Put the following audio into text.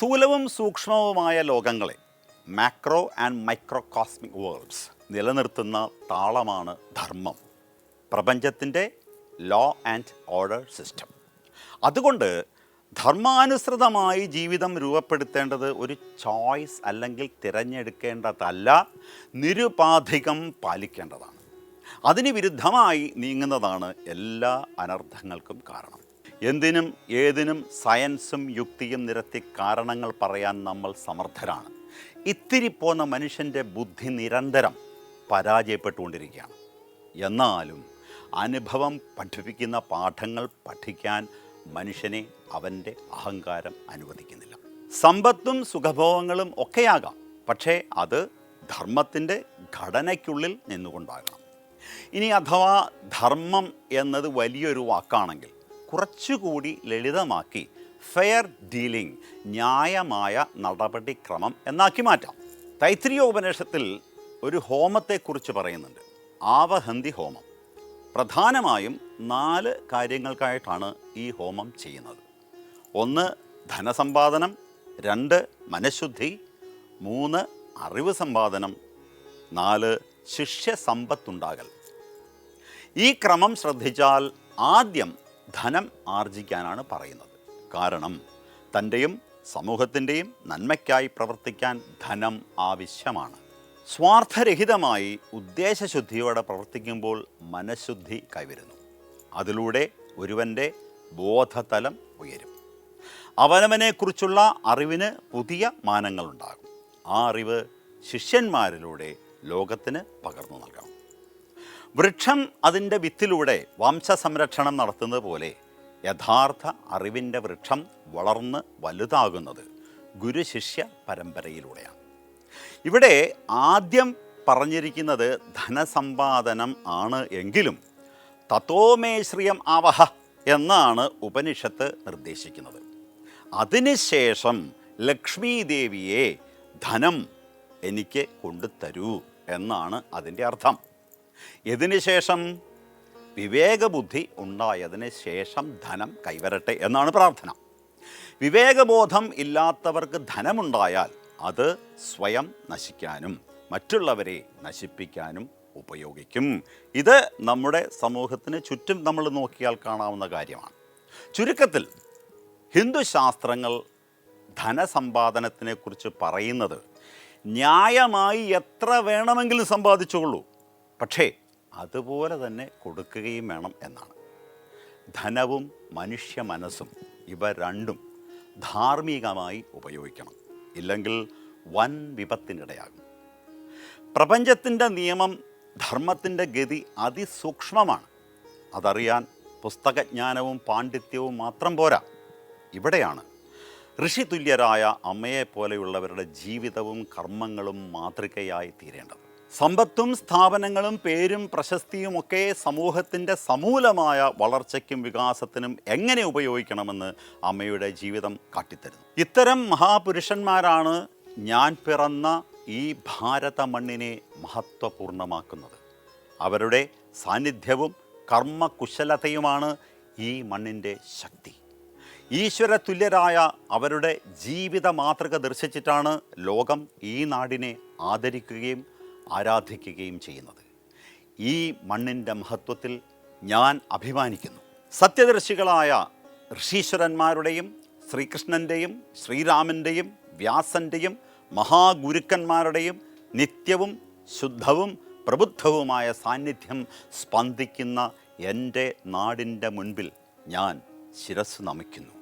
സ്ഥൂലവും സൂക്ഷ്മവുമായ ലോകങ്ങളെ, macro and മൈക്രോകോസ്മിക് worlds, നിലനിർത്തുന്ന താളമാണ് ധർമ്മം, പ്രപഞ്ചത്തിൻ്റെ ലോ ആൻഡ് ഓർഡർ സിസ്റ്റം. അതുകൊണ്ട് ധർമാനുസൃതമായി ജീവിതം രൂപപ്പെടുത്തേണ്ടത് ഒരു ചോയ്സ് അല്ലെങ്കിൽ തിരഞ്ഞെടുക്കേണ്ടതല്ല, നിരുപാധികം പാലിക്കേണ്ടതാണ്. അതിന് വിരുദ്ധമായി നീങ്ങുന്നതാണ് എല്ലാ അനർത്ഥങ്ങൾക്കും കാരണം. എന്തിനും ഏതിനും സയൻസും യുക്തിയും നിരത്തി കാരണങ്ങൾ പറയാൻ നമ്മൾ സമർത്ഥരാണ്. ഇത്തിരി പോന്ന മനുഷ്യൻ്റെ ബുദ്ധി നിരന്തരം പരാജയപ്പെട്ടുകൊണ്ടിരിക്കുകയാണ്. എന്നാലും അനുഭവം പഠിപ്പിക്കുന്ന പാഠങ്ങൾ പഠിക്കാൻ മനുഷ്യനെ അവൻ്റെ അഹങ്കാരം അനുവദിക്കുന്നില്ല. സമ്പത്തും സുഖഭോഗങ്ങളും ഒക്കെയാകാം, പക്ഷേ അത് ധർമ്മത്തിൻ്റെ ഘടനയ്ക്കുള്ളിൽ നിന്നുകൊണ്ടാകണം. ഇനി അഥവാ ധർമ്മം എന്നത് വലിയൊരു വാക്കാണെങ്കിൽ കുറച്ചുകൂടി ലളിതമാക്കി ഫെയർ ഡീലിംഗ്, ന്യായമായ നടപടിക്രമം എന്നാക്കി മാറ്റാം. തൈത്തിരീയ ഉപനിഷത്തിൽ ഒരു ഹോമത്തെക്കുറിച്ച് പറയുന്നുണ്ട്, ആവഹന്തി ഹോമം. പ്രധാനമായും 4 കാര്യങ്ങൾക്കായിട്ടാണ് ഈ ഹോമം ചെയ്യുന്നത്. 1 ധനസമ്പാദനം, 2 മനഃശുദ്ധി, 3 അറിവ് സമ്പാദനം, 4 ശിഷ്യസമ്പത്തുണ്ടാകൽ. ഈ ക്രമം ശ്രദ്ധിച്ചാൽ ആദ്യം ധനം ആർജിക്കാനാണ് പറയുന്നത്. കാരണം തൻ്റെയും സമൂഹത്തിൻ്റെയും നന്മയ്ക്കായി പ്രവർത്തിക്കാൻ ധനം ആവശ്യമാണ്. സ്വാർത്ഥരഹിതമായി ഉദ്ദേശശുദ്ധിയോടെ പ്രവർത്തിക്കുമ്പോൾ മനഃശുദ്ധി കൈവരുന്നു. അതിലൂടെ ഒരുവൻ്റെ ബോധതലം ഉയരും. അവനവനെക്കുറിച്ചുള്ള അറിവിന് പുതിയ മാനങ്ങളുണ്ടാകും. ആ അറിവ് ശിഷ്യന്മാരിലൂടെ ലോകത്തിന് പകർന്നു നൽകണം. വൃക്ഷം അതിൻ്റെ വിത്തിലൂടെ വംശസംരക്ഷണം നടത്തുന്നത് പോലെ യഥാർത്ഥ അറിവിൻ്റെ വൃക്ഷം വളർന്ന് വലുതാകുന്നത് ഗുരുശിഷ്യ പരമ്പരയിലൂടെയാണ്. ഇവിടെ ആദ്യം പറഞ്ഞിരിക്കുന്നത് ധനസമ്പാദനം ആണ് എങ്കിലും തതോമേ ശ്രിയം ആവഹ എന്നാണ് ഉപനിഷത്ത് നിർദ്ദേശിക്കുന്നത്. അതിനുശേഷം ലക്ഷ്മി ദേവിയെ ധനം എനിക്ക് കൊണ്ടുതരൂ എന്നാണ് അതിൻ്റെ അർത്ഥം. ഇതിനു ശേഷം വിവേകബുദ്ധി ഉണ്ടായതിന് ശേഷം ധനം കൈവരട്ടെ എന്നാണ് പ്രാർത്ഥന. വിവേകബോധം ഇല്ലാത്തവർക്ക് ധനമുണ്ടായാൽ അത് സ്വയം നശിക്കാനും മറ്റുള്ളവരെ നശിപ്പിക്കാനും ഉപയോഗിക്കും. ഇത് നമ്മുടെ സമൂഹത്തിന് ചുറ്റും നമ്മൾ നോക്കിയാൽ കാണാവുന്ന കാര്യമാണ്. ചുരുക്കത്തിൽ ഹിന്ദുശാസ്ത്രങ്ങൾ ധനസമ്പാദനത്തിനെക്കുറിച്ച് പറയുന്നത് ന്യായമായി എത്ര വേണമെങ്കിലും സമ്പാദിച്ചുകൊള്ളൂ, പക്ഷേ അതുപോലെ തന്നെ കൊടുക്കുകയും വേണം എന്നാണ്. ധനവും മനുഷ്യ മനസ്സും ഇവ രണ്ടും ധാർമ്മികമായി ഉപയോഗിക്കണം, ഇല്ലെങ്കിൽ വൻ വിപത്തിനിടയാകും. പ്രപഞ്ചത്തിൻ്റെ നിയമം, ധർമ്മത്തിൻ്റെ ഗതി അതിസൂക്ഷ്മമാണ്. അതറിയാൻ പുസ്തകജ്ഞാനവും പാണ്ഡിത്യവും മാത്രം പോരാ. ഇവിടെയാണ് ഋഷിതുല്യരായ അമ്മയെപ്പോലെയുള്ളവരുടെ ജീവിതവും കർമ്മങ്ങളും മാതൃകയായി തീരേണ്ടത്. സമ്പത്തും സ്ഥാപനങ്ങളും പേരും പ്രശസ്തിയുമൊക്കെ സമൂഹത്തിൻ്റെ സമൂലമായ വളർച്ചയ്ക്കും വികാസത്തിനും എങ്ങനെ ഉപയോഗിക്കണമെന്ന് അമ്മയുടെ ജീവിതം കാട്ടിത്തരുന്നു. ഇത്തരം മഹാപുരുഷന്മാരാണ് ഞാൻ പിറന്ന ഈ ഭാരത മണ്ണിനെ മഹത്വപൂർണ്ണമാക്കുന്നത്. അവരുടെ സാന്നിധ്യവും കർമ്മകുശലതയുമാണ് ഈ മണ്ണിൻ്റെ ശക്തി. ഈശ്വര തുല്യരായ അവരുടെ ജീവിത മാതൃക ദർശിച്ചിട്ടാണ് ലോകം ഈ നാടിനെ ആദരിക്കുകയും ആരാധിക്കുകയും ചെയ്യുന്നത്. ഈ മണ്ണിൻ്റെ മഹത്വത്തിൽ ഞാൻ അഭിമാനിക്കുന്നു. സത്യദർശികളായ ഋഷീശ്വരന്മാരുടെയും ശ്രീകൃഷ്ണൻ്റെയും ശ്രീരാമൻ്റെയും വ്യാസൻ്റെയും മഹാഗുരുക്കന്മാരുടെയും നിത്യവും ശുദ്ധവും പ്രബുദ്ധവുമായ സാന്നിധ്യം സ്പന്ദിക്കുന്ന എൻ്റെ നാടിൻ്റെ മുൻപിൽ ഞാൻ ശിരസ്സ് നമിക്കുന്നു.